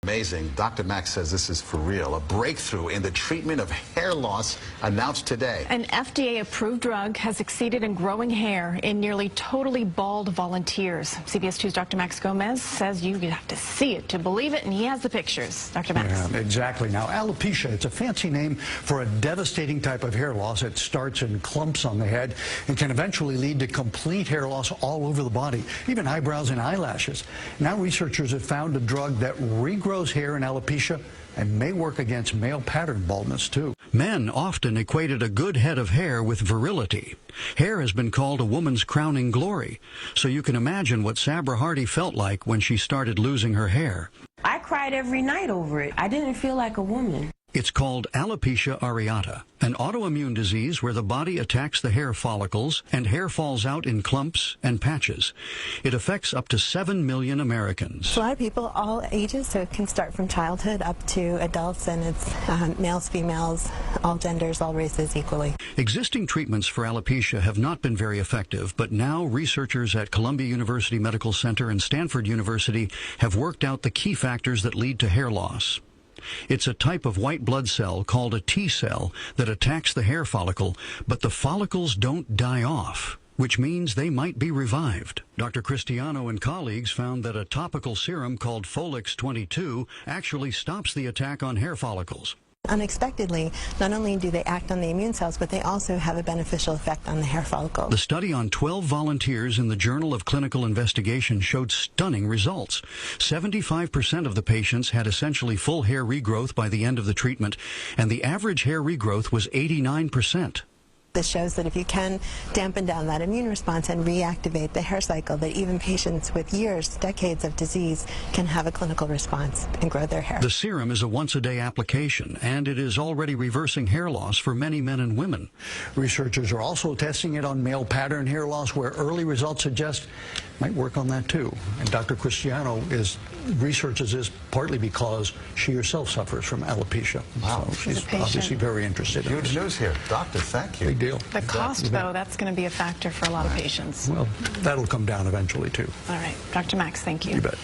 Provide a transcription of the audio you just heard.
Amazing. Dr. Max says this is for real. A breakthrough in the treatment of hair loss announced today. An FDA-approved drug has succeeded in growing hair in nearly totally bald volunteers. CBS 2's Dr. Max Gomez says you have to see it to believe it, and he has the pictures. Dr. Max. Yeah, exactly. Now, alopecia, it's a fancy name for a devastating type of hair loss. It starts in clumps on the head and can eventually lead to complete hair loss all over the body, even eyebrows and eyelashes. Now, researchers have found a drug that regrows hair in alopecia and may work against male pattern baldness, too. Men often equated a good head of hair with virility. Hair has been called a woman's crowning glory, so you can imagine what Sabra Hardy felt like when she started losing her hair. I cried every night over it. I didn't feel like a woman. It's called alopecia areata, an autoimmune disease where the body attacks the hair follicles and hair falls out in clumps and patches. It affects up to 7 million Americans. A lot of people, all ages, so it can start from childhood up to adults, and it's males, females, all genders, all races equally. Existing treatments for alopecia have not been very effective, but now researchers at Columbia University Medical Center and Stanford University have worked out the key factors that lead to hair loss. It's a type of white blood cell called a T cell that attacks the hair follicle, but the follicles don't die off, which means they might be revived. Dr. Cristiano and colleagues found that a topical serum called Folix 22 actually stops the attack on hair follicles. Unexpectedly, not only do they act on the immune cells, but they also have a beneficial effect on the hair follicle. The study on 12 volunteers in the Journal of Clinical Investigation showed stunning results. 75% of the patients had essentially full hair regrowth by the end of the treatment, and the average hair regrowth was 89%. This shows that if you can dampen down that immune response and reactivate the hair cycle, that even patients with years, decades of disease can have a clinical response and grow their hair. The serum is a once-a-day application, and it is already reversing hair loss for many men and women. Researchers are also testing it on male pattern hair loss, where early results suggest it might work on that too. And Dr. Cristiano researches this partly because she herself suffers from alopecia. Wow. So she's obviously very interested in Huge news here. Doctor, thank you. Big deal. The cost, though, that's going to be a factor for a lot of patients. Well, that'll come down eventually, too. All right. Dr. Max, thank you. You bet.